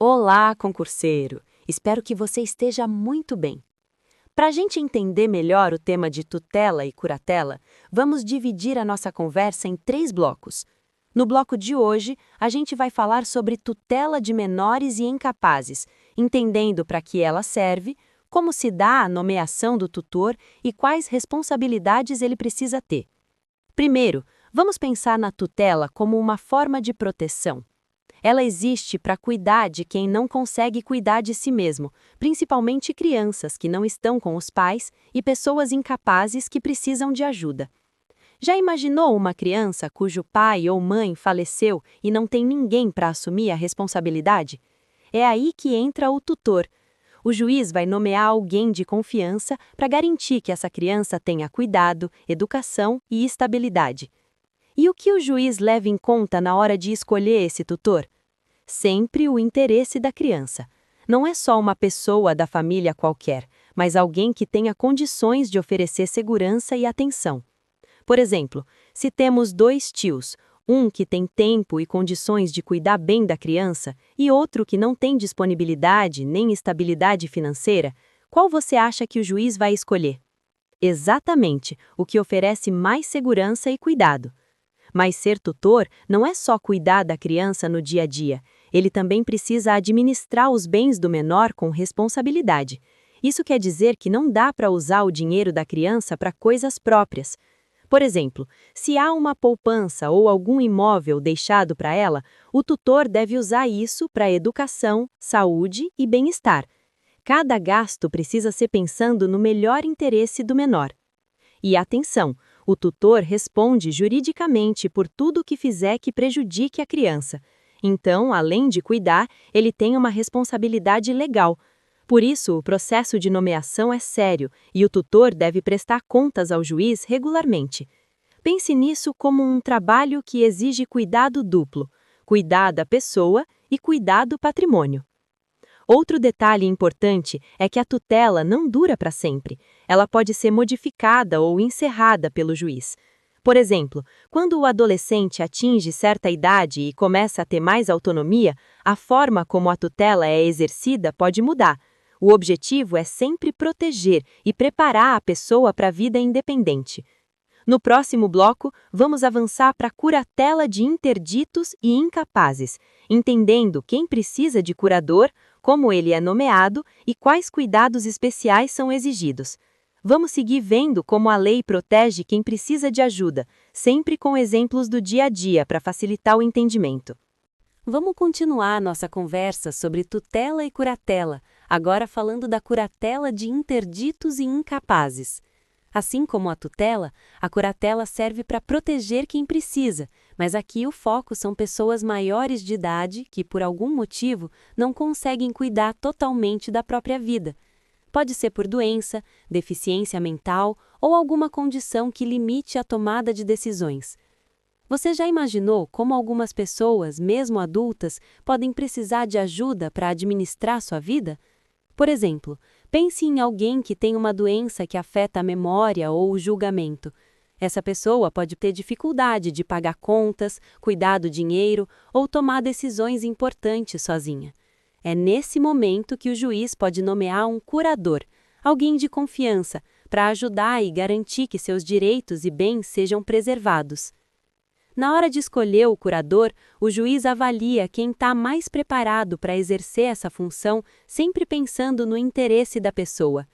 Olá, concurseiro! Espero que você esteja muito bem. Para a gente entender melhor o tema de tutela e curatela, vamos dividir a nossa conversa em 3 blocos. No bloco de hoje, a gente vai falar sobre tutela de menores e incapazes, entendendo para que ela serve, como se dá a nomeação do tutor e quais responsabilidades ele precisa ter. Primeiro, vamos pensar na tutela como uma forma de proteção. Ela existe para cuidar de quem não consegue cuidar de si mesmo, principalmente crianças que não estão com os pais e pessoas incapazes que precisam de ajuda. Já imaginou uma criança cujo pai ou mãe faleceu e não tem ninguém para assumir a responsabilidade? É aí que entra o tutor. O juiz vai nomear alguém de confiança para garantir que essa criança tenha cuidado, educação e estabilidade. E o que o juiz leva em conta na hora de escolher esse tutor? Sempre o interesse da criança. Não é só uma pessoa da família qualquer, mas alguém que tenha condições de oferecer segurança e atenção. Por exemplo, se temos 2 tios, um que tem tempo e condições de cuidar bem da criança e outro que não tem disponibilidade nem estabilidade financeira, qual você acha que o juiz vai escolher? Exatamente, o que oferece mais segurança e cuidado. Mas ser tutor não é só cuidar da criança no dia a dia, ele também precisa administrar os bens do menor com responsabilidade. Isso quer dizer que não dá para usar o dinheiro da criança para coisas próprias. Por exemplo, se há uma poupança ou algum imóvel deixado para ela, o tutor deve usar isso para educação, saúde e bem-estar. Cada gasto precisa ser pensando no melhor interesse do menor. E atenção, o tutor responde juridicamente por tudo o que fizer que prejudique a criança. Então, além de cuidar, ele tem uma responsabilidade legal. Por isso, o processo de nomeação é sério e o tutor deve prestar contas ao juiz regularmente. Pense nisso como um trabalho que exige cuidado duplo: cuidar da pessoa e cuidar do patrimônio. Outro detalhe importante é que a tutela não dura para sempre. Ela pode ser modificada ou encerrada pelo juiz. Por exemplo, quando o adolescente atinge certa idade e começa a ter mais autonomia, a forma como a tutela é exercida pode mudar. O objetivo é sempre proteger e preparar a pessoa para a vida independente. No próximo bloco, vamos avançar para a curatela de interditos e incapazes, entendendo quem precisa de curador, como ele é nomeado e quais cuidados especiais são exigidos. Vamos seguir vendo como a lei protege quem precisa de ajuda, sempre com exemplos do dia a dia para facilitar o entendimento. Vamos continuar nossa conversa sobre tutela e curatela, agora falando da curatela de interditos e incapazes. Assim como a curatela serve para proteger quem precisa, mas aqui o foco são pessoas maiores de idade que, por algum motivo, não conseguem cuidar totalmente da própria vida. Pode ser por doença, deficiência mental ou alguma condição que limite a tomada de decisões. Você já imaginou como algumas pessoas, mesmo adultas, podem precisar de ajuda para administrar sua vida? Por exemplo, pense em alguém que tem uma doença que afeta a memória ou o julgamento. Essa pessoa pode ter dificuldade de pagar contas, cuidar do dinheiro ou tomar decisões importantes sozinha. É nesse momento que o juiz pode nomear um curador, alguém de confiança, para ajudar e garantir que seus direitos e bens sejam preservados. Na hora de escolher o curador, o juiz avalia quem está mais preparado para exercer essa função, sempre pensando no interesse da pessoa.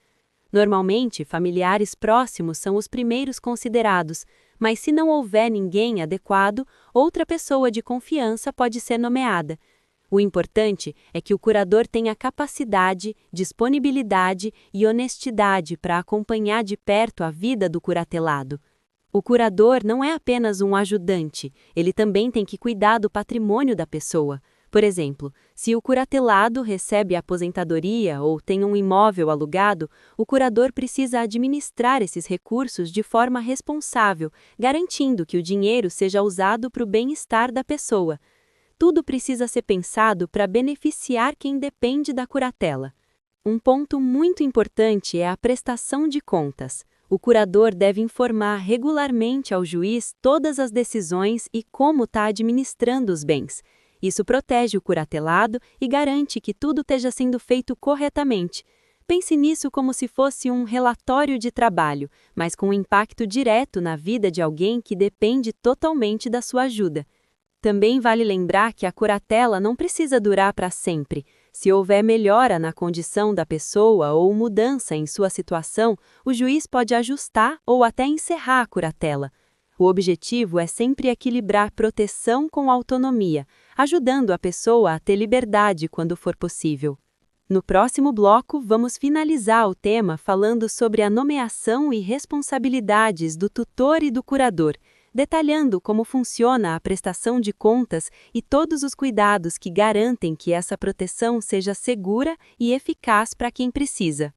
Normalmente, familiares próximos são os primeiros considerados, mas se não houver ninguém adequado, outra pessoa de confiança pode ser nomeada. O importante é que o curador tenha capacidade, disponibilidade e honestidade para acompanhar de perto a vida do curatelado. O curador não é apenas um ajudante, ele também tem que cuidar do patrimônio da pessoa. Por exemplo, se o curatelado recebe aposentadoria ou tem um imóvel alugado, o curador precisa administrar esses recursos de forma responsável, garantindo que o dinheiro seja usado para o bem-estar da pessoa. Tudo precisa ser pensado para beneficiar quem depende da curatela. Um ponto muito importante é a prestação de contas. O curador deve informar regularmente ao juiz todas as decisões e como está administrando os bens. Isso protege o curatelado e garante que tudo esteja sendo feito corretamente. Pense nisso como se fosse um relatório de trabalho, mas com um impacto direto na vida de alguém que depende totalmente da sua ajuda. Também vale lembrar que a curatela não precisa durar para sempre. Se houver melhora na condição da pessoa ou mudança em sua situação, o juiz pode ajustar ou até encerrar a curatela. O objetivo é sempre equilibrar proteção com autonomia, ajudando a pessoa a ter liberdade quando for possível. No próximo bloco, vamos finalizar o tema falando sobre a nomeação e responsabilidades do tutor e do curador, detalhando como funciona a prestação de contas e todos os cuidados que garantem que essa proteção seja segura e eficaz para quem precisa.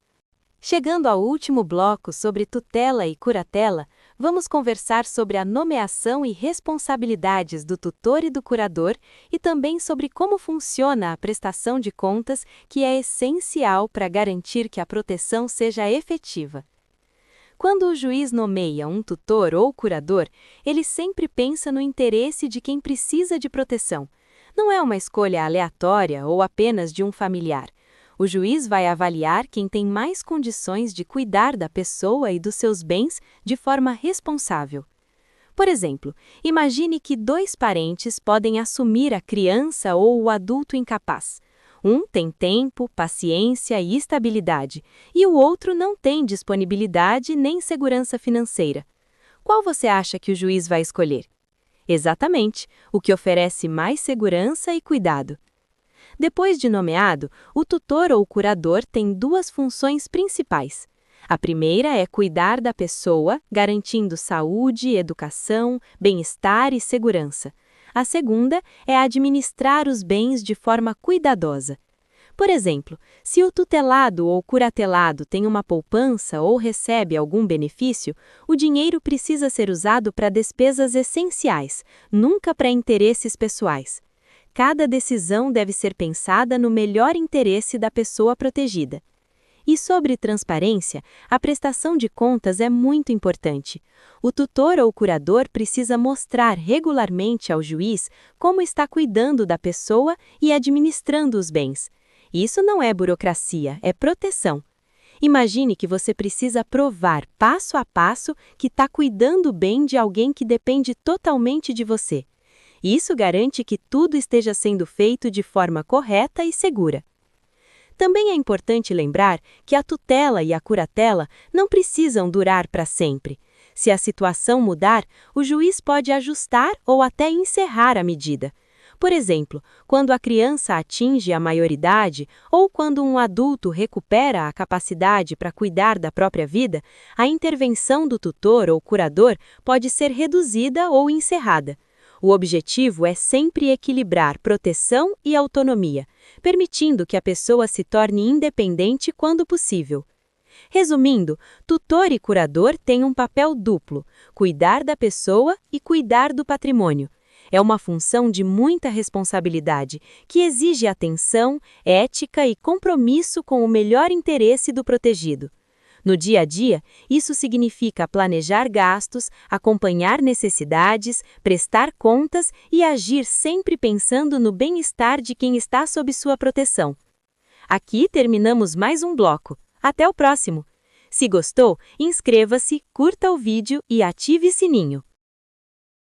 Chegando ao último bloco sobre tutela e curatela, vamos conversar sobre a nomeação e responsabilidades do tutor e do curador e também sobre como funciona a prestação de contas, que é essencial para garantir que a proteção seja efetiva. Quando o juiz nomeia um tutor ou curador, ele sempre pensa no interesse de quem precisa de proteção. Não é uma escolha aleatória ou apenas de um familiar. O juiz vai avaliar quem tem mais condições de cuidar da pessoa e dos seus bens de forma responsável. Por exemplo, imagine que dois parentes podem assumir a criança ou o adulto incapaz. Um tem tempo, paciência e estabilidade, e o outro não tem disponibilidade nem segurança financeira. Qual você acha que o juiz vai escolher? Exatamente, o que oferece mais segurança e cuidado. Depois de nomeado, o tutor ou curador tem duas funções principais. A primeira é cuidar da pessoa, garantindo saúde, educação, bem-estar e segurança. A segunda é administrar os bens de forma cuidadosa. Por exemplo, se o tutelado ou curatelado tem uma poupança ou recebe algum benefício, o dinheiro precisa ser usado para despesas essenciais, nunca para interesses pessoais. Cada decisão deve ser pensada no melhor interesse da pessoa protegida. E sobre transparência, a prestação de contas é muito importante. O tutor ou curador precisa mostrar regularmente ao juiz como está cuidando da pessoa e administrando os bens. Isso não é burocracia, é proteção. Imagine que você precisa provar passo a passo que está cuidando bem de alguém que depende totalmente de você. Isso garante que tudo esteja sendo feito de forma correta e segura. Também é importante lembrar que a tutela e a curatela não precisam durar para sempre. Se a situação mudar, o juiz pode ajustar ou até encerrar a medida. Por exemplo, quando a criança atinge a maioridade ou quando um adulto recupera a capacidade para cuidar da própria vida, a intervenção do tutor ou curador pode ser reduzida ou encerrada. O objetivo é sempre equilibrar proteção e autonomia, permitindo que a pessoa se torne independente quando possível. Resumindo, tutor e curador têm um papel duplo: cuidar da pessoa e cuidar do patrimônio. É uma função de muita responsabilidade, que exige atenção, ética e compromisso com o melhor interesse do protegido. No dia a dia, isso significa planejar gastos, acompanhar necessidades, prestar contas e agir sempre pensando no bem-estar de quem está sob sua proteção. Aqui terminamos mais um bloco. Até o próximo! Se gostou, inscreva-se, curta o vídeo e ative o sininho.